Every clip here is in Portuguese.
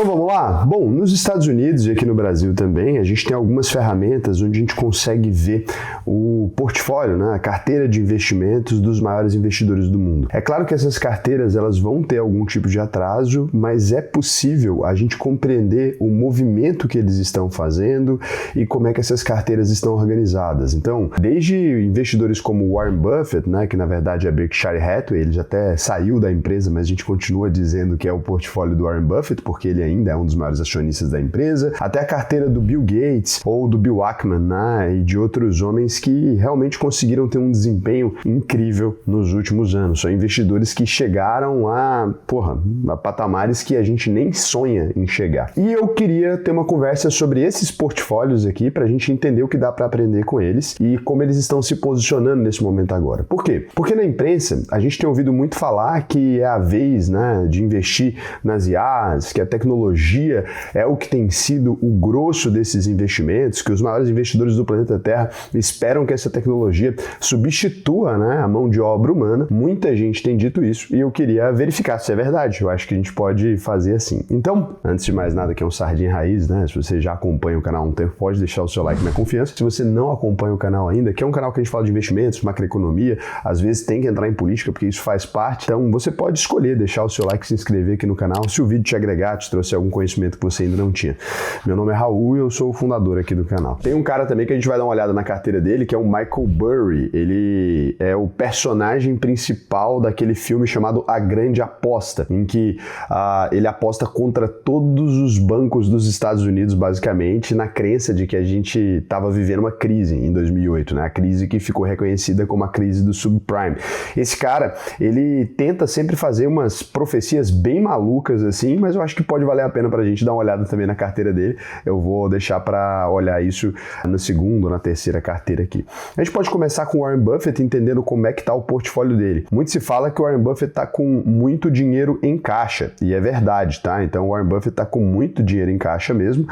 Então vamos lá? Bom, nos Estados Unidos e aqui no Brasil também, a gente tem algumas ferramentas onde a gente consegue ver o portfólio, né, a carteira de investimentos dos maiores investidores do mundo. É claro que essas carteiras elas vão ter algum tipo de atraso, mas é possível a gente compreender o movimento que eles estão fazendo e como é que essas carteiras estão organizadas. Então, desde investidores como Warren Buffett, né, que na verdade é Berkshire Hathaway, ele já até saiu da empresa, mas a gente continua dizendo que é o portfólio do Warren Buffett, porque ele ainda é um dos maiores acionistas da empresa, até a carteira do Bill Gates ou do Bill Ackman, né, e de outros homens que realmente conseguiram ter um desempenho incrível nos últimos anos. São investidores que chegaram a patamares que a gente nem sonha em chegar. E eu queria ter uma conversa sobre esses portfólios aqui para a gente entender o que dá para aprender com eles e como eles estão se posicionando nesse momento agora. Por quê? Porque na imprensa a gente tem ouvido muito falar que é a vez, né, de investir nas IAs, que a tecnologia é o que tem sido o grosso desses investimentos, que os maiores investidores do planeta Terra esperam que essa tecnologia substitua, né, a mão de obra humana. Muita gente tem dito isso e eu queria verificar se é verdade. Eu acho que a gente pode fazer assim. Então, antes de mais nada, que é um sardinha raiz, né, se você já acompanha o canal há um tempo, pode deixar o seu like na confiança. Se você não acompanha o canal ainda, que é um canal que a gente fala de investimentos, macroeconomia, às vezes tem que entrar em política porque isso faz parte, então você pode escolher deixar o seu like, se inscrever aqui no canal, se o vídeo te agregar, te trouxer algum conhecimento que você ainda não tinha. Meu nome é Raul e eu sou o fundador aqui do canal. Tem um cara também que a gente vai dar uma olhada na carteira dele, que é o Michael Burry. Ele é o personagem principal daquele filme chamado A Grande Aposta, em que ele aposta contra todos os bancos dos Estados Unidos, basicamente, na crença de que a gente estava vivendo uma crise em 2008, né? A crise que ficou reconhecida como a crise do subprime. Esse cara, ele tenta sempre fazer umas profecias bem malucas assim, mas eu acho que pode valer a pena pra gente dar uma olhada também na carteira dele. Eu vou deixar para olhar isso na segunda ou na terceira carteira aqui. A gente pode começar com o Warren Buffett, entendendo como é que tá o portfólio dele. Muito se fala que o Warren Buffett tá com muito dinheiro em caixa, e é verdade, tá? Então o Warren Buffett tá com muito dinheiro em caixa mesmo.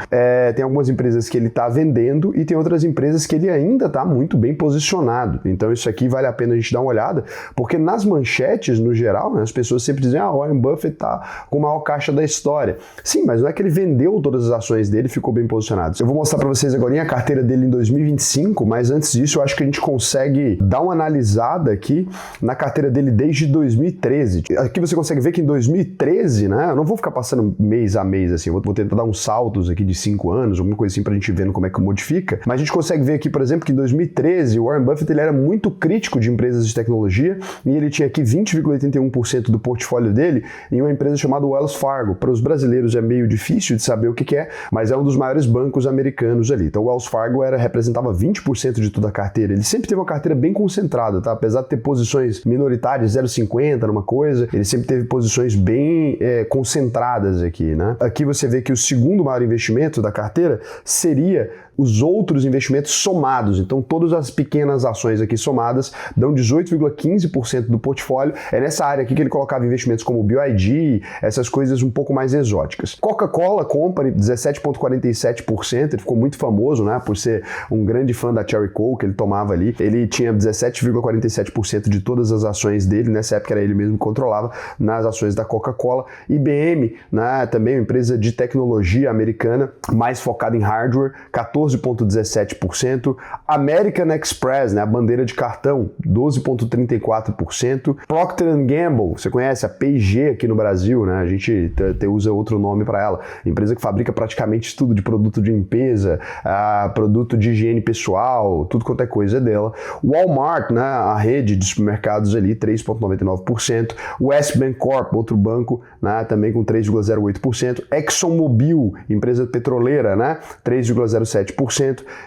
Tem algumas empresas que ele tá vendendo e tem outras empresas que ele ainda tá muito bem posicionado. Então isso aqui vale a pena a gente dar uma olhada, porque nas manchetes, no geral, né, as pessoas sempre dizem, o Warren Buffett tá com a maior caixa da história. Sim, mas não é que ele vendeu todas as ações dele e ficou bem posicionado. Eu vou mostrar para vocês agora a carteira dele em 2025, mas antes disso eu acho que a gente consegue dar uma analisada aqui na carteira dele desde 2013. Aqui você consegue ver que em 2013, né, eu não vou ficar passando mês a mês assim, eu vou tentar dar uns saltos aqui de 5 anos, alguma coisa assim pra gente ver como é que modifica, mas a gente consegue ver aqui, por exemplo, que em 2013 o Warren Buffett ele era muito crítico de empresas de tecnologia e ele tinha aqui 20,81% do portfólio dele em uma empresa chamada Wells Fargo. Para os brasileiros é meio difícil de saber o que é, mas é um dos maiores bancos americanos ali. Então o Wells Fargo representava 20% de toda a carteira. Ele sempre teve uma carteira bem concentrada, tá? Apesar de ter posições minoritárias, 0,50 numa coisa, ele sempre teve posições bem concentradas aqui, né? Aqui você vê que o segundo maior investimento da carteira seria os outros investimentos somados. Então, todas as pequenas ações aqui somadas dão 18,15% do portfólio. É nessa área aqui que ele colocava investimentos como BYD, essas coisas um pouco mais exóticas. Coca-Cola Company, 17,47%. Ele ficou muito famoso, né, por ser um grande fã da Cherry Coke, ele tomava ali. Ele tinha 17,47% de todas as ações dele. Nessa época era ele mesmo que controlava nas ações da Coca-Cola. IBM, né, também uma empresa de tecnologia americana, mais focada em hardware, 14,17%, American Express, né, a bandeira de cartão, 12,34%, Procter & Gamble, você conhece a P&G aqui no Brasil, né, a gente usa outro nome para ela, empresa que fabrica praticamente tudo de produto de limpeza, produto de higiene pessoal, tudo quanto é coisa dela, Walmart, né, a rede de supermercados ali, 3,99%, West Bancorp, outro banco, né, também com 3,08%, ExxonMobil, empresa petroleira, né, 3,07%,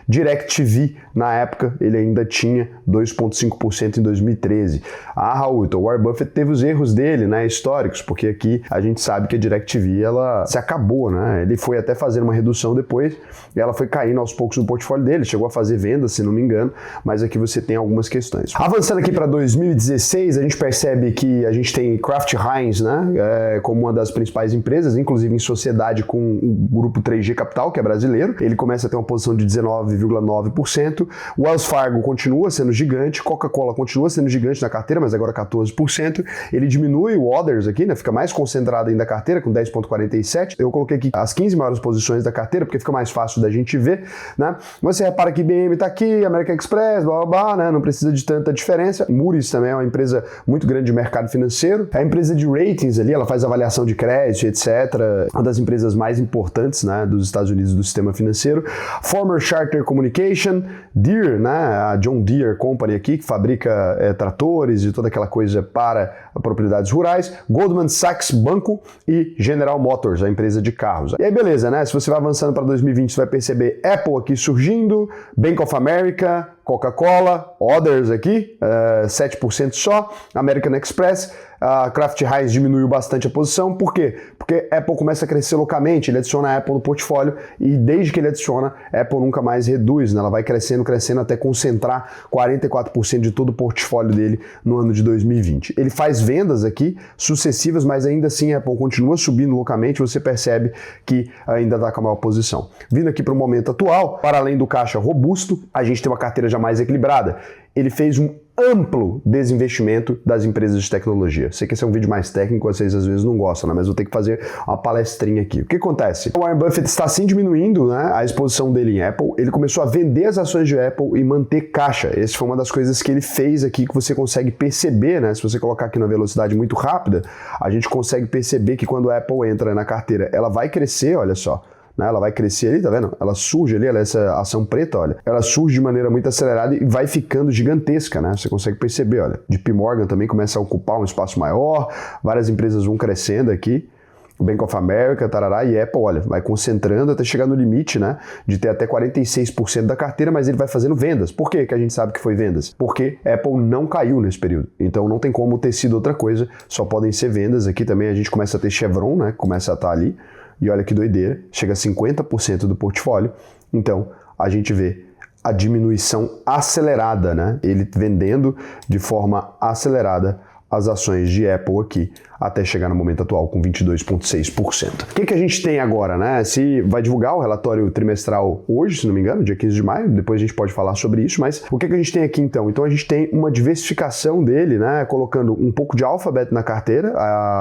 DirecTV, na época, ele ainda tinha 2,5% em 2013. Raul, então o Warren Buffett teve os erros dele, né, históricos, porque aqui a gente sabe que a DirecTV, ela se acabou, né, ele foi até fazer uma redução depois, e ela foi caindo aos poucos no portfólio dele, chegou a fazer vendas, se não me engano, mas aqui você tem algumas questões. Avançando aqui para 2016, a gente percebe que a gente tem Kraft Heinz, né, como uma das principais empresas, inclusive em sociedade com o grupo 3G Capital, que é brasileiro, ele começa a ter uma posição de 19,9%. Wells Fargo continua sendo gigante, Coca-Cola continua sendo gigante na carteira, mas agora 14%. Ele diminui o Others aqui, né? Fica mais concentrado ainda a carteira, com 10,47%. Eu coloquei aqui as 15 maiores posições da carteira, porque fica mais fácil da gente ver, né? Mas você repara que IBM está aqui, American Express, blá, blá, blá, né? Não precisa de tanta diferença. Moody's também é uma empresa muito grande de mercado financeiro. A empresa de ratings ali, ela faz avaliação de crédito, etc. Uma das empresas mais importantes, né, dos Estados Unidos do sistema financeiro. Former Charter Communication, Deere, né, a John Deere Company aqui, que fabrica tratores e toda aquela coisa para propriedades rurais. Goldman Sachs, banco, e General Motors, a empresa de carros. E aí beleza, né? Se você vai avançando para 2020, você vai perceber Apple aqui surgindo, Bank of America, Coca-Cola, Others aqui, 7% só, American Express, a Kraft Heinz diminuiu bastante a posição. Por quê? Porque Apple começa a crescer loucamente, ele adiciona a Apple no portfólio e desde que ele adiciona, a Apple nunca mais reduz, né? Ela vai crescendo até concentrar 44% de todo o portfólio dele no ano de 2020. Ele faz vendas aqui sucessivas, mas ainda assim a Apple continua subindo loucamente, você percebe que ainda está com a maior posição. Vindo aqui para o momento atual, para além do caixa robusto, a gente tem uma carteira já mais equilibrada. Ele fez um amplo desinvestimento das empresas de tecnologia. Sei que esse é um vídeo mais técnico, vocês às vezes não gostam, né? Mas vou ter que fazer uma palestrinha aqui. O que acontece? O Warren Buffett está sim diminuindo, né, a exposição dele em Apple. Ele começou a vender as ações de Apple e manter caixa. Essa foi uma das coisas que ele fez aqui, que você consegue perceber, né? Se você colocar aqui na velocidade muito rápida, a gente consegue perceber que quando a Apple entra na carteira, ela vai crescer, olha só. Ela vai crescer ali, tá vendo? Ela surge ali, essa ação preta, olha. Ela surge de maneira muito acelerada e vai ficando gigantesca, né? Você consegue perceber, olha. JP Morgan também começa a ocupar um espaço maior, várias empresas vão crescendo aqui. Bank of America, tarará, e Apple, olha, vai concentrando até chegar no limite, né, de ter até 46% da carteira, mas ele vai fazendo vendas. Por que que a gente sabe que foi vendas? Porque Apple não caiu nesse período, então não tem como ter sido outra coisa, só podem ser vendas. Aqui também a gente começa a ter Chevron, né, começa a estar ali, e olha que doideira, chega a 50% do portfólio, então a gente vê a diminuição acelerada, né, ele vendendo de forma acelerada as ações de Apple aqui, até chegar no momento atual com 22,6%. O que a gente tem agora, né? Se vai divulgar o relatório trimestral hoje, se não me engano, dia 15 de maio, depois a gente pode falar sobre isso, mas o que a gente tem aqui então? Então a gente tem uma diversificação dele, né? Colocando um pouco de Alphabet na carteira,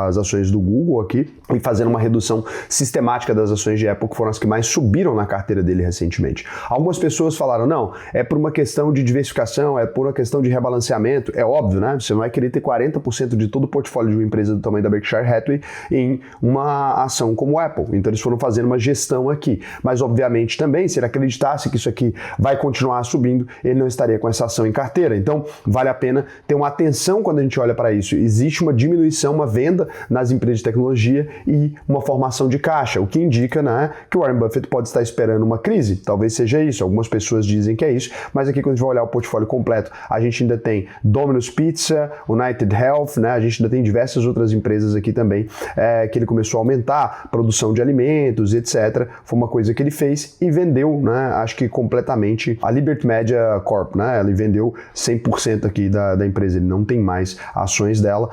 as ações do Google aqui, e fazendo uma redução sistemática das ações de Apple, que foram as que mais subiram na carteira dele recentemente. Algumas pessoas falaram, não, é por uma questão de diversificação, é por uma questão de rebalanceamento. É óbvio, né? Você não vai querer ter 40% de todo o portfólio de uma empresa do tamanho da Berkshire Hathaway em uma ação como a Apple. Então eles foram fazendo uma gestão aqui. Mas obviamente também, se ele acreditasse que isso aqui vai continuar subindo, ele não estaria com essa ação em carteira. Então vale a pena ter uma atenção quando a gente olha para isso. Existe uma diminuição, uma venda nas empresas de tecnologia e uma formação de caixa, o que indica, né, que o Warren Buffett pode estar esperando uma crise. Talvez seja isso. Algumas pessoas dizem que é isso, mas aqui quando a gente vai olhar o portfólio completo, a gente ainda tem Domino's Pizza, United Health, né, a gente ainda tem diversas outras empresas aqui também, que ele começou a aumentar produção de alimentos, etc. Foi uma coisa que ele fez e vendeu, né, acho que completamente a Liberty Media Corp, né, ele vendeu 100% aqui da empresa, ele não tem mais ações dela.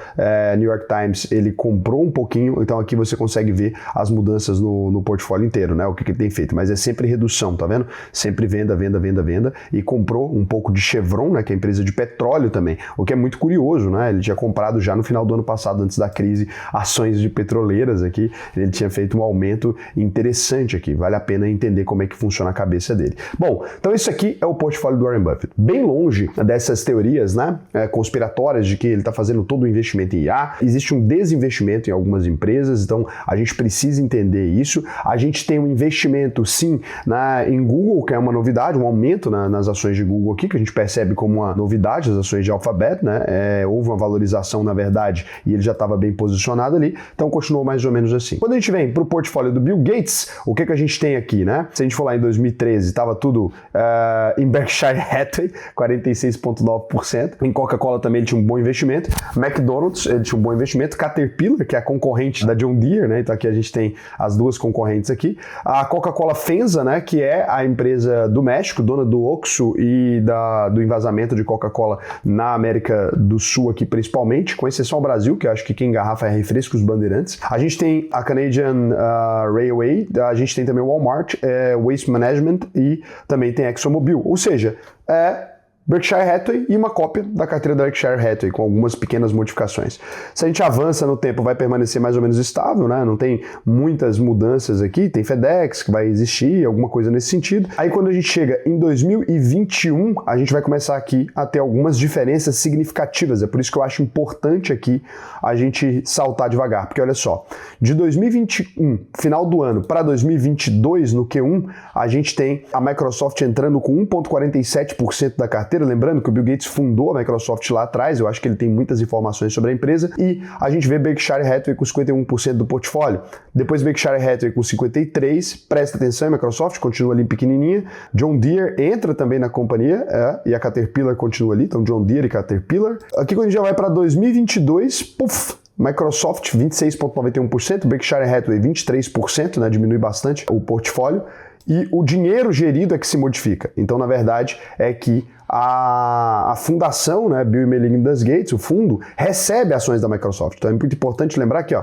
New York Times, ele comprou um pouquinho, então aqui você consegue ver as mudanças no portfólio inteiro, né, o que ele tem feito, mas é sempre redução, tá vendo? Sempre venda, venda, venda, venda, e comprou um pouco de Chevron, né, que é a empresa de petróleo também, o que é muito curioso, né, ele tinha comprado já no final do ano passado, antes da crise, ações de petroleiras aqui, ele tinha feito um aumento interessante aqui, vale a pena entender como é que funciona a cabeça dele. Bom, então isso aqui é o portfólio do Warren Buffett, bem longe dessas teorias, né, conspiratórias de que ele está fazendo todo o investimento em IA, existe um desinvestimento em algumas empresas, então a gente precisa entender isso. A gente tem um investimento sim em Google, que é uma novidade, um aumento nas ações de Google aqui, que a gente percebe como uma novidade, as ações de Alphabet, né, houve uma valorização na verdade e ele já estava bem posicionado ali, então continuou mais ou menos assim. Quando a gente vem para o portfólio do Bill Gates, o que a gente tem aqui, né? Se a gente for lá em 2013, estava tudo em Berkshire Hathaway, 46,9%, em Coca-Cola também ele tinha um bom investimento, McDonald's ele tinha um bom investimento, Caterpillar, que é a concorrente da John Deere, né? Então aqui a gente tem as duas concorrentes aqui, a Coca-Cola FEMSA, né? Que é a empresa do México, dona do Oxxo e do envasamento de Coca-Cola na América do Sul aqui principalmente, com exceção ao Brasil, que eu acho que quem em garrafa é Refrescos Bandeirantes. A gente tem a Canadian Railway, a gente tem também o Walmart, Waste Management e também tem a ExxonMobil. Ou seja, Berkshire Hathaway e uma cópia da carteira da Berkshire Hathaway, com algumas pequenas modificações. Se a gente avança no tempo, vai permanecer mais ou menos estável, né? Não tem muitas mudanças aqui, tem FedEx que vai existir, alguma coisa nesse sentido. Aí quando a gente chega em 2021, a gente vai começar aqui a ter algumas diferenças significativas. É por isso que eu acho importante aqui a gente saltar devagar, porque olha só, de 2021, final do ano, para 2022, no Q1, a gente tem a Microsoft entrando com 1,47% da carteira. Lembrando que o Bill Gates fundou a Microsoft lá atrás, eu acho que ele tem muitas informações sobre a empresa, e a gente vê Berkshire Hathaway com 51% do portfólio. Depois Berkshire Hathaway com 53%, presta atenção, a Microsoft continua ali pequenininha, John Deere entra também na companhia, e a Caterpillar continua ali, então John Deere e Caterpillar. Aqui quando a gente já vai para 2022, Microsoft 26,91%, Berkshire Hathaway 23%, né, diminui bastante o portfólio, e o dinheiro gerido é que se modifica. Então, na verdade, é que a fundação, né, Bill e Melinda Gates, o fundo, recebe ações da Microsoft. Então é muito importante lembrar aqui,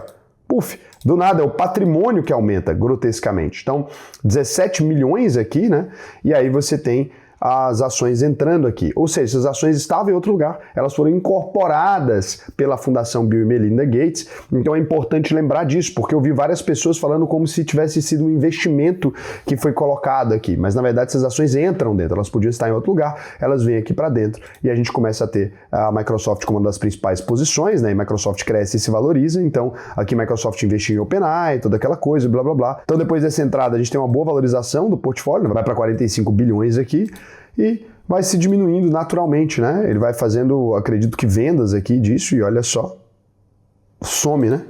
do nada é o patrimônio que aumenta grotescamente. Então, 17 milhões aqui, né? E aí você tem as ações entrando aqui. Ou seja, essas ações estavam em outro lugar, elas foram incorporadas pela Fundação Bill e Melinda Gates. Então é importante lembrar disso, porque eu vi várias pessoas falando como se tivesse sido um investimento que foi colocado aqui, mas na verdade essas ações entram dentro, elas podiam estar em outro lugar, elas vêm aqui para dentro e a gente começa a ter a Microsoft como uma das principais posições, né? E Microsoft cresce e se valoriza, então aqui Microsoft investiu em OpenAI, toda aquela coisa, blá blá blá. Então depois dessa entrada a gente tem uma boa valorização do portfólio, vai para 45 bilhões aqui, e vai se diminuindo naturalmente, né? Ele vai fazendo, acredito que vendas aqui disso, e olha só, some, né?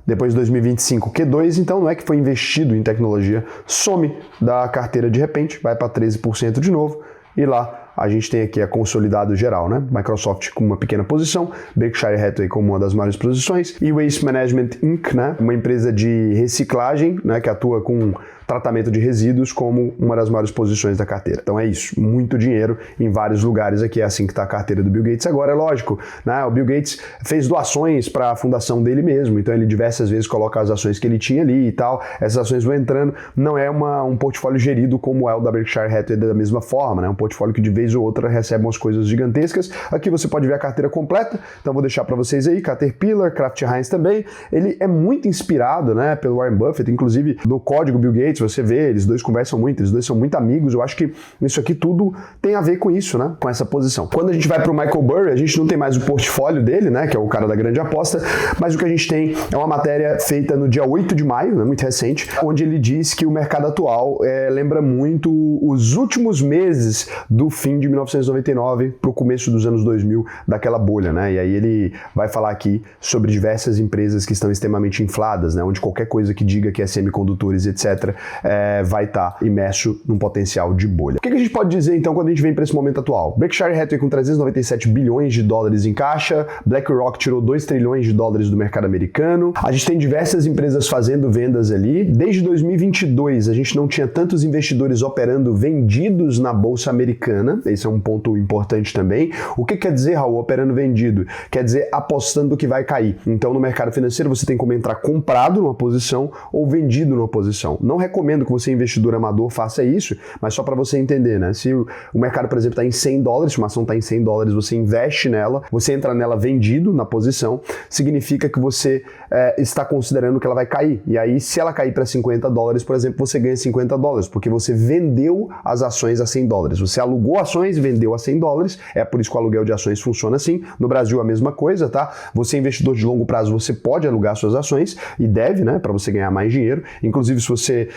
Depois de 2025, Q2, então não é que foi investido em tecnologia, some da carteira de repente, vai para 13% de novo, e lá a gente tem aqui a consolidado geral, né? Microsoft com uma pequena posição, Berkshire Hathaway como uma das maiores posições, e Waste Management Inc., né? Uma empresa de reciclagem, né? Que atua com tratamento de resíduos como uma das maiores posições da carteira. Então é isso, muito dinheiro em vários lugares aqui, é assim que está a carteira do Bill Gates agora, é lógico, né? O Bill Gates fez doações para a fundação dele mesmo, então ele diversas vezes coloca as ações que ele tinha ali e tal, essas ações vão entrando, não é um portfólio gerido como é o da Berkshire Hathaway da mesma forma, né? Um portfólio que de vez ou outra recebe umas coisas gigantescas. Aqui você pode ver a carteira completa, então vou deixar para vocês aí, Caterpillar, Kraft Heinz também, ele é muito inspirado, né, pelo Warren Buffett, inclusive no código Bill Gates, você vê, eles dois conversam muito, eles dois são muito amigos, eu acho que isso aqui tudo tem a ver com isso, né, com essa posição. Quando a gente vai para o Michael Burry, a gente não tem mais o portfólio dele, né, que é o cara da grande aposta, mas o que a gente tem é uma matéria feita no dia 8 de maio, né, muito recente, onde ele diz que o mercado atual lembra muito os últimos meses do fim de 1999 para o começo dos anos 2000, daquela bolha, né, e aí ele vai falar aqui sobre diversas empresas que estão extremamente infladas, né, onde qualquer coisa que diga que é semicondutores, etc., vai estar imerso num potencial de bolha. O que a gente pode dizer então quando a gente vem para esse momento atual? Berkshire Hathaway com 397 bilhões de dólares em caixa, BlackRock tirou 2 trilhões de dólares do mercado americano, a gente tem diversas empresas fazendo vendas ali. Desde 2022 a gente não tinha tantos investidores operando vendidos na bolsa americana, esse é um ponto importante também. O que quer dizer, Raul, operando vendido? Quer dizer apostando que vai cair. Então no mercado financeiro você tem como entrar comprado numa posição ou vendido numa posição. Não recomendo que você, investidor amador, faça isso, mas só para você entender, né? Se o mercado, por exemplo, está em $100, se uma ação está em $100, você investe nela, você entra nela vendido na posição, significa que você está considerando que ela vai cair. E aí, se ela cair para $50, por exemplo, você ganha $50, porque você vendeu as ações a $100. Você alugou ações e vendeu a $100, é por isso que o aluguel de ações funciona assim. No Brasil, a mesma coisa, tá? Você, investidor de longo prazo, você pode alugar suas ações e deve, né? Para você ganhar mais dinheiro. Inclusive, se você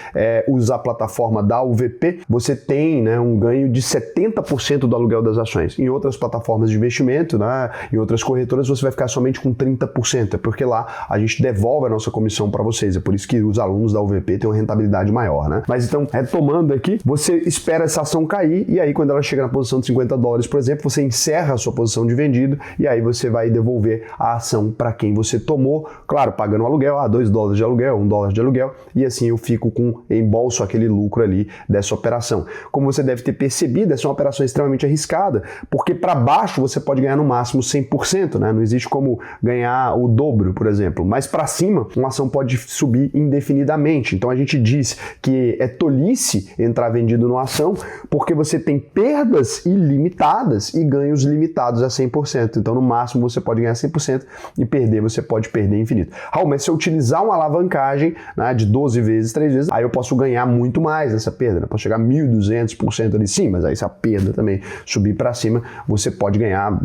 usar a plataforma da UVP, você tem, né, um ganho de 70% do aluguel das ações. Em outras plataformas de investimento, né, em outras corretoras, você vai ficar somente com 30%, porque lá a gente devolve a nossa comissão para vocês. É por isso que os alunos da UVP têm uma rentabilidade maior, né? Mas então, retomando aqui, você espera essa ação cair e aí quando ela chega na posição de $50, por exemplo, você encerra a sua posição de vendido e aí você vai devolver a ação para quem você tomou, claro, pagando o aluguel, $2 de aluguel, $1 de aluguel, e assim eu fico com embolso aquele lucro ali dessa operação. Como você deve ter percebido, essa é uma operação extremamente arriscada, porque para baixo você pode ganhar no máximo 100%, né? Não existe como ganhar o dobro, por exemplo, mas para cima uma ação pode subir indefinidamente. Então a gente diz que é tolice entrar vendido numa ação porque você tem perdas ilimitadas e ganhos limitados a 100%. Então no máximo você pode ganhar 100% e perder, você pode perder infinito. Raul, mas se eu utilizar uma alavancagem, né, de 12 vezes, 3 vezes, aí eu posso ganhar muito mais nessa perda, né? Posso chegar a 1.200% ali, sim, mas aí se a perda também subir para cima, você pode ganhar,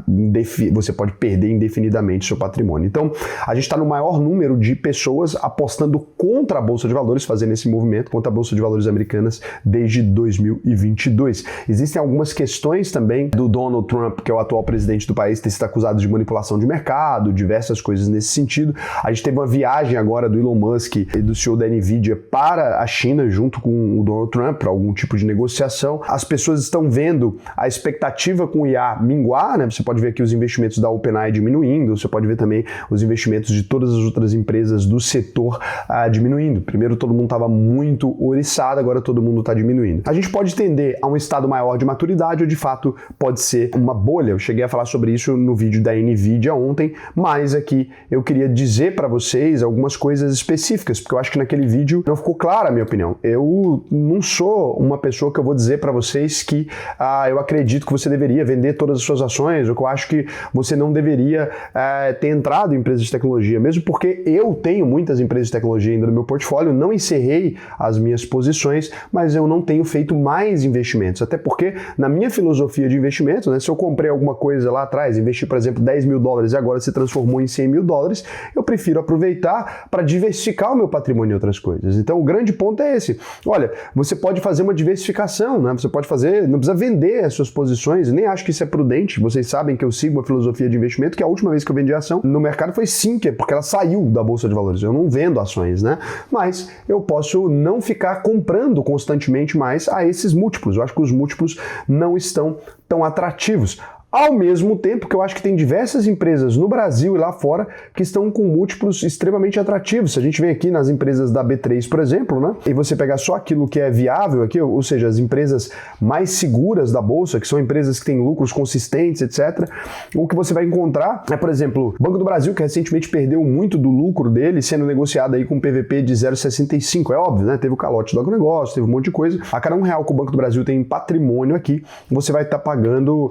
você pode perder indefinidamente seu patrimônio. Então, a gente está no maior número de pessoas apostando contra a Bolsa de Valores, fazendo esse movimento contra a Bolsa de Valores americanas desde 2022. Existem algumas questões também do Donald Trump, que é o atual presidente do país, ter sido acusado de manipulação de mercado, diversas coisas nesse sentido. A gente teve uma viagem agora do Elon Musk e do CEO da Nvidia para a China, junto com o Donald Trump, para algum tipo de negociação. As pessoas estão vendo a expectativa com o IA minguar, né? Você pode ver aqui os investimentos da OpenAI diminuindo, você pode ver também os investimentos de todas as outras empresas do setor diminuindo. Primeiro todo mundo estava muito oriçado, agora todo mundo está diminuindo. A gente pode tender a um estado maior de maturidade ou de fato pode ser uma bolha. Eu cheguei a falar sobre isso no vídeo da Nvidia ontem, mas aqui eu queria dizer para vocês algumas coisas específicas, porque eu acho que naquele vídeo não ficou clara a minha opinião. Eu não sou uma pessoa que eu vou dizer para vocês que eu acredito que você deveria vender todas as suas ações, ou que eu acho que você não deveria ter entrado em empresas de tecnologia, mesmo porque eu tenho muitas empresas de tecnologia ainda no meu portfólio, não encerrei as minhas posições, mas eu não tenho feito mais investimentos, até porque na minha filosofia de investimento, né, se eu comprei alguma coisa lá atrás, investi, por exemplo, $10.000 e agora se transformou em $100.000, eu prefiro aproveitar para diversificar o meu patrimônio em outras coisas. Então o grande ponto é esse. Olha, você pode fazer uma diversificação, né? Você pode fazer, não precisa vender as suas posições, nem acho que isso é prudente. Vocês sabem que eu sigo uma filosofia de investimento que a última vez que eu vendi ação no mercado foi Sinqia, porque ela saiu da Bolsa de Valores. Eu não vendo ações, né? Mas eu posso não ficar comprando constantemente mais a esses múltiplos. Eu acho que os múltiplos não estão tão atrativos. Ao mesmo tempo que eu acho que tem diversas empresas no Brasil e lá fora que estão com múltiplos extremamente atrativos. Se a gente vem aqui nas empresas da B3, por exemplo, né, e você pegar só aquilo que é viável aqui, ou seja, as empresas mais seguras da Bolsa, que são empresas que têm lucros consistentes, etc., o que você vai encontrar é, por exemplo, o Banco do Brasil, que recentemente perdeu muito do lucro dele, sendo negociado aí com um PVP de 0,65. É óbvio, né? Teve o calote do agronegócio, teve um monte de coisa. A cada R$1 que o Banco do Brasil tem em patrimônio aqui, você vai estar pagando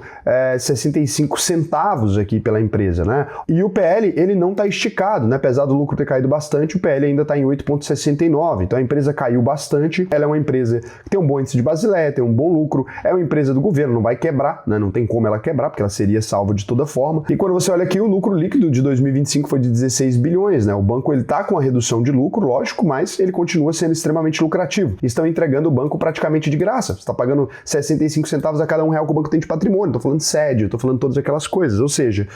65 centavos aqui pela empresa, né? E o PL, ele não está esticado, né? Apesar do lucro ter caído bastante, o PL ainda está em 8,69. Então a empresa caiu bastante. Ela é uma empresa que tem um bom índice de Basileia, tem um bom lucro, é uma empresa do governo, não vai quebrar, né? Não tem como ela quebrar, porque ela seria salva de toda forma. E quando você olha aqui, o lucro líquido de 2025 foi de 16 bilhões, né? O banco, ele tá com a redução de lucro, lógico, mas ele continua sendo extremamente lucrativo. Estão entregando o banco praticamente de graça. Você está pagando 65 centavos a cada R$1 que o banco tem de patrimônio. Estou falando de sede, eu tô falando todas aquelas coisas, ou seja,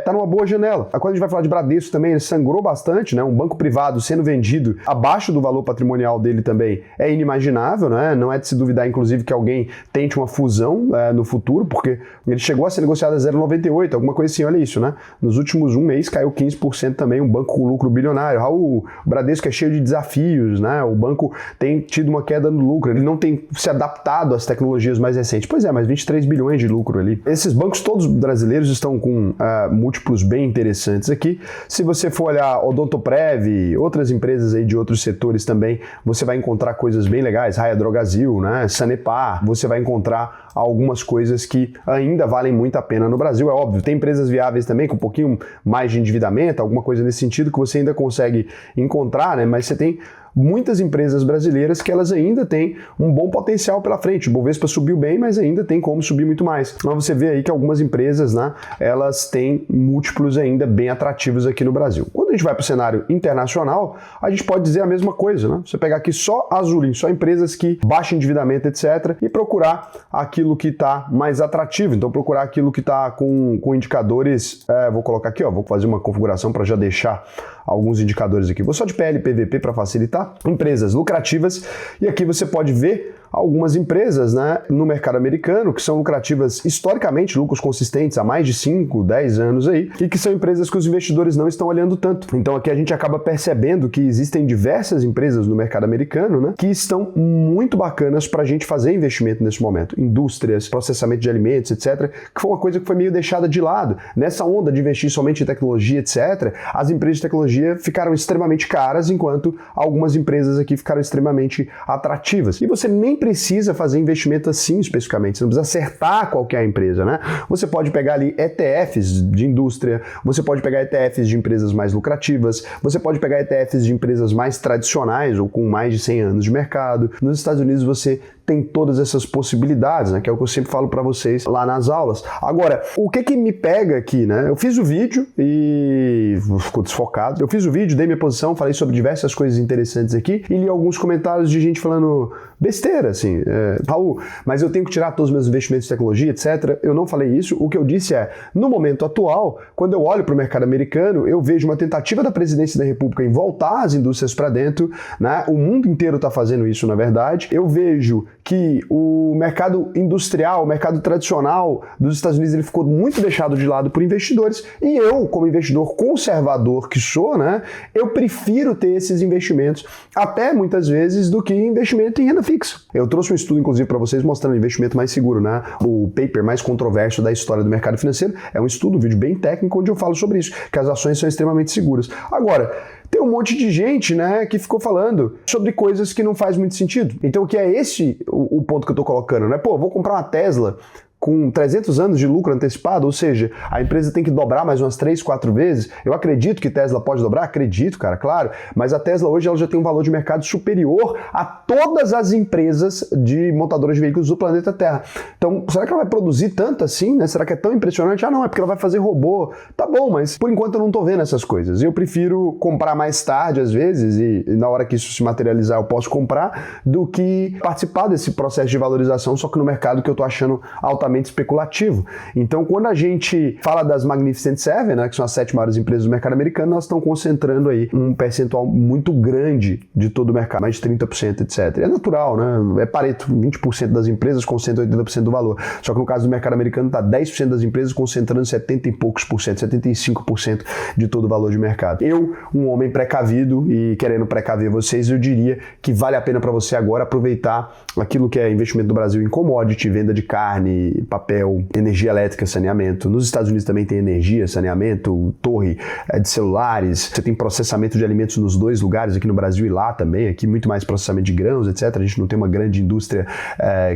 tá numa boa janela. Quando a gente vai falar de Bradesco também, ele sangrou bastante, né? Um banco privado sendo vendido abaixo do valor patrimonial dele também é inimaginável, né? Não é de se duvidar, inclusive, que alguém tente uma fusão no futuro, porque ele chegou a ser negociado a 0,98, alguma coisa assim, olha isso, né? Nos últimos um mês caiu 15% também, um banco com lucro bilionário. Raul, o Bradesco é cheio de desafios, né? O banco tem tido uma queda no lucro, ele não tem se adaptado às tecnologias mais recentes. Pois é, mas 23 bilhões de lucro ali. Esses bancos todos brasileiros estão com múltiplos bem interessantes aqui. Se você for olhar Odontoprev, outras empresas aí de outros setores também, você vai encontrar coisas bem legais, Raia Drogasil, né? Sanepar, você vai encontrar algumas coisas que ainda valem muito a pena no Brasil, é óbvio. Tem empresas viáveis também com um pouquinho mais de endividamento, alguma coisa nesse sentido que você ainda consegue encontrar, né? Mas você tem muitas empresas brasileiras que elas ainda têm um bom potencial pela frente. O Bovespa subiu bem, mas ainda tem como subir muito mais. Então você vê aí que algumas empresas, né, elas têm múltiplos ainda bem atrativos aqui no Brasil. Quando a gente vai para o cenário internacional, a gente pode dizer a mesma coisa, né? Você pegar aqui só Azulin, só empresas que baixam endividamento, etc., e procurar aquilo que está mais atrativo. Então procurar aquilo que está com indicadores, vou colocar aqui, ó, vou fazer uma configuração para já deixar alguns indicadores aqui. Vou só de PL e PVP para facilitar. tá? Empresas lucrativas, e aqui você pode ver algumas empresas, né, no mercado americano que são lucrativas historicamente, lucros consistentes há mais de 5, 10 anos aí, e que são empresas que os investidores não estão olhando tanto. Então aqui a gente acaba percebendo que existem diversas empresas no mercado americano, né, que estão muito bacanas para a gente fazer investimento nesse momento. Indústrias, processamento de alimentos, etc., que foi uma coisa que foi meio deixada de lado. Nessa onda de investir somente em tecnologia, etc., as empresas de tecnologia ficaram extremamente caras, enquanto algumas empresas aqui ficaram extremamente atrativas. E você nem precisa fazer investimento assim especificamente, você não precisa acertar qualquer empresa, né? Você pode pegar ali ETFs de indústria, você pode pegar ETFs de empresas mais lucrativas, você pode pegar ETFs de empresas mais tradicionais ou com mais de 100 anos de mercado. Nos Estados Unidos você tem todas essas possibilidades, né? Que é o que eu sempre falo para vocês lá nas aulas. Agora, o que me pega aqui, né? Eu fiz o vídeo e ficou desfocado. Eu fiz o vídeo, dei minha posição, falei sobre diversas coisas interessantes aqui e li alguns comentários de gente falando besteira, assim. Raul, mas eu tenho que tirar todos os meus investimentos em tecnologia, etc. Eu não falei isso. O que eu disse é, no momento atual, quando eu olho para o mercado americano, eu vejo uma tentativa da presidência da República em voltar as indústrias para dentro, né? O mundo inteiro está fazendo isso, na verdade. Eu vejo que o mercado industrial, o mercado tradicional dos Estados Unidos, ele ficou muito deixado de lado por investidores, e eu, como investidor conservador que sou, né, eu prefiro ter esses investimentos, até muitas vezes, do que investimento em renda fixa. Eu trouxe um estudo, inclusive, para vocês mostrando investimento mais seguro, né? O paper mais controverso da história do mercado financeiro é um estudo, um vídeo bem técnico, onde eu falo sobre isso, que as ações são extremamente seguras. Agora, tem um monte de gente, né, que ficou falando sobre coisas que não faz muito sentido. Então, que é esse o ponto que eu tô colocando, né? Pô, vou comprar uma Tesla com 300 anos de lucro antecipado, ou seja, a empresa tem que dobrar mais umas 3, 4 vezes. Eu acredito que Tesla pode dobrar? Acredito, cara, claro, mas a Tesla hoje ela já tem um valor de mercado superior a todas as empresas de montadoras de veículos do planeta Terra. Então, será que ela vai produzir tanto assim, né? Será que é tão impressionante? Ah, não, é porque ela vai fazer robô. Tá bom, mas por enquanto eu não tô vendo essas coisas. Eu prefiro comprar mais tarde, às vezes, e na hora que isso se materializar eu posso comprar, do que participar desse processo de valorização, só que no mercado que eu tô achando altamente especulativo. Então, quando a gente fala das Magnificent Seven, né, que são as 7 maiores empresas do mercado americano, elas estão concentrando aí um percentual muito grande de todo o mercado, mais de 30%, etc. É natural, né? É Pareto, 20% das empresas concentram 80% do valor. Só que no caso do mercado americano está 10% das empresas concentrando 70 e poucos por cento, 75% de todo o valor de mercado. Eu, um homem precavido e querendo precaver vocês, eu diria que vale a pena para você agora aproveitar aquilo que é investimento do Brasil em commodity, venda de carne, papel, energia elétrica, saneamento. Nos Estados Unidos também tem energia, saneamento, torre de celulares, você tem processamento de alimentos nos dois lugares, aqui no Brasil e lá também, aqui muito mais processamento de grãos, etc. A gente não tem uma grande indústria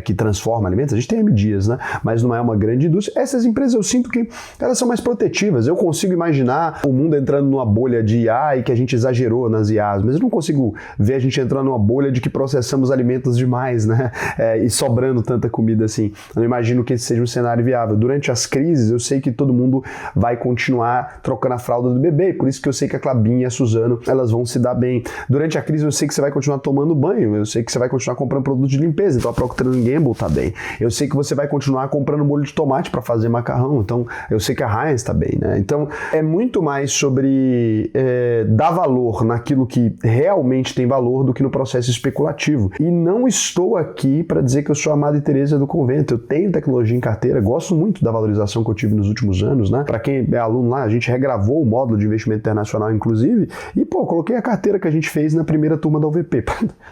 que transforma alimentos, a gente tem M Dias, né? Mas não é uma grande indústria. Essas empresas eu sinto que elas são mais protetivas. Eu consigo imaginar o mundo entrando numa bolha de IA e que a gente exagerou nas IAs, mas eu não consigo ver a gente entrando numa bolha de que processamos alimentos demais, né? E sobrando tanta comida assim. Eu não imagino que esse seja um cenário viável. Durante as crises, eu sei que todo mundo vai continuar trocando a fralda do bebê, por isso que eu sei que a Clabinha e a Suzano, elas vão se dar bem. Durante a crise, eu sei que você vai continuar tomando banho, eu sei que você vai continuar comprando produtos de limpeza, então a Procter & Gamble tá bem. Eu sei que você vai continuar comprando molho de tomate para fazer macarrão, então eu sei que a Heinz tá bem, né? Então, é muito mais sobre dar valor naquilo que realmente tem valor do que no processo especulativo. E não estou aqui para dizer que eu sou a Madre Teresa do convento. Eu tenho tecnologia em carteira, gosto muito da valorização que eu tive nos últimos anos, né? Para quem é aluno lá, a gente regravou o módulo de investimento internacional, inclusive, e, pô, coloquei a carteira que a gente fez na primeira turma da UVP.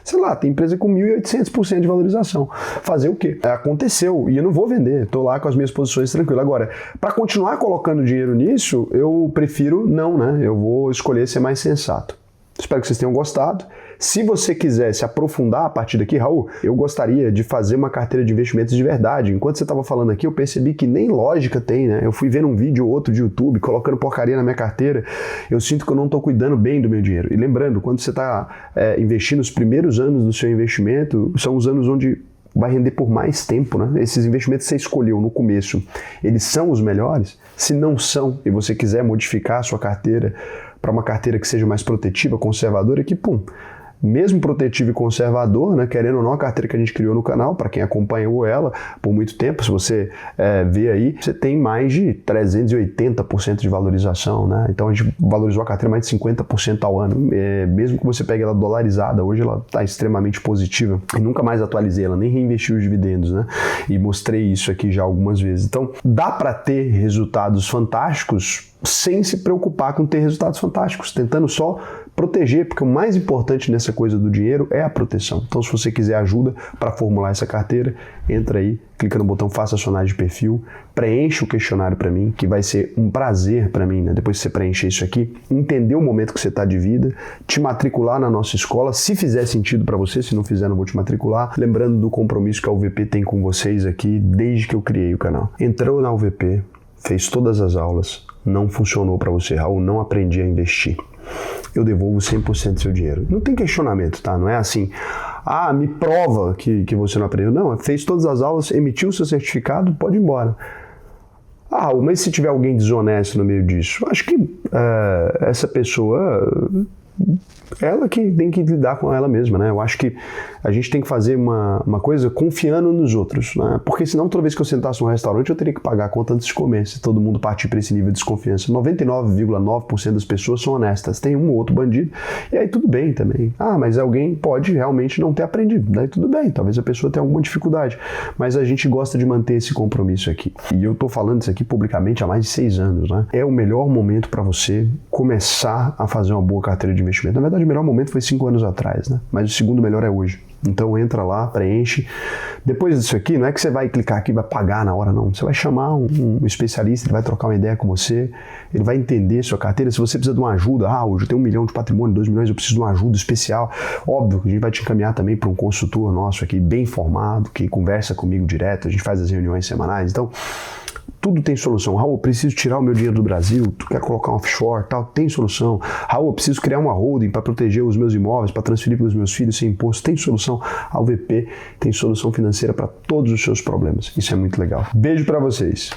Sei lá, tem empresa com 1.800% de valorização. Fazer o quê? Aconteceu, e eu não vou vender, tô lá com as minhas posições tranquilo. Agora, para continuar colocando dinheiro nisso, eu prefiro não, né? Eu vou escolher ser mais sensato. Espero que vocês tenham gostado. Se você quiser se aprofundar a partir daqui, Raul, eu gostaria de fazer uma carteira de investimentos de verdade. Enquanto você estava falando aqui, eu percebi que nem lógica tem, né? Eu fui vendo um vídeo ou outro de YouTube, colocando porcaria na minha carteira, eu sinto que eu não estou cuidando bem do meu dinheiro. E lembrando, quando você está investindo os primeiros anos do seu investimento, são os anos onde vai render por mais tempo, né? Esses investimentos que você escolheu no começo, eles são os melhores? Se não são, e você quiser modificar a sua carteira para uma carteira que seja mais protetiva, conservadora, que, pum, mesmo protetivo e conservador, né? Querendo ou não, a carteira que a gente criou no canal, para quem acompanhou ela por muito tempo, se você vê aí, você tem mais de 380% de valorização, né? Então a gente valorizou a carteira mais de 50% ao ano, mesmo que você pegue ela dolarizada, hoje ela está extremamente positiva. Eu nunca mais atualizei ela, nem reinvesti os dividendos, né? E mostrei isso aqui já algumas vezes. Então, dá para ter resultados fantásticos sem se preocupar com ter resultados fantásticos, tentando só proteger, porque o mais importante nessa coisa do dinheiro é a proteção. Então, se você quiser ajuda para formular essa carteira, entra aí, clica no botão Faça sua análise de perfil, preenche o questionário para mim, que vai ser um prazer para mim, né? Depois que você preencher isso aqui, entender o momento que você está de vida, te matricular na nossa escola, se fizer sentido para você, se não fizer, não vou te matricular. Lembrando do compromisso que a UVP tem com vocês aqui desde que eu criei o canal. Entrou na UVP, fez todas as aulas, não funcionou para você, Raul, não aprendi a investir. Eu devolvo 100% do seu dinheiro. Não tem questionamento, tá? Não é assim, me prova que você não aprendeu. Não, fez todas as aulas, emitiu o seu certificado, pode ir embora. Mas se tiver alguém desonesto no meio disso, acho que essa pessoa, ela que tem que lidar com ela mesma, né? Eu acho que a gente tem que fazer uma coisa confiando nos outros, né? Porque senão toda vez que eu sentasse num restaurante eu teria que pagar a conta antes de comer, se todo mundo partir para esse nível de desconfiança. 99,9% das pessoas são honestas, tem um ou outro bandido, e aí tudo bem também. Mas alguém pode realmente não ter aprendido, daí tudo bem, talvez a pessoa tenha alguma dificuldade, mas a gente gosta de manter esse compromisso aqui. E eu tô falando isso aqui publicamente há mais de 6 anos, né? É o melhor momento para você começar a fazer uma boa carteira de investimento. Na verdade, o melhor momento foi 5 anos atrás, né? Mas o segundo melhor é hoje. Então entra lá, preenche. Depois disso aqui, não é que você vai clicar aqui e vai pagar na hora, não. Você vai chamar um especialista, ele vai trocar uma ideia com você, ele vai entender sua carteira. Se você precisa de uma ajuda, hoje eu tenho 1 milhão de patrimônio, 2 milhões, eu preciso de uma ajuda especial. Óbvio que a gente vai te encaminhar também para um consultor nosso aqui, bem informado, que conversa comigo direto, a gente faz as reuniões semanais. Então, tudo tem solução. Raul, eu preciso tirar o meu dinheiro do Brasil, tu quer colocar um offshore, tal, tem solução. Raul, eu preciso criar uma holding para proteger os meus imóveis, para transferir para os meus filhos sem imposto, tem solução. A UVP tem solução financeira para todos os seus problemas. Isso é muito legal. Beijo para vocês.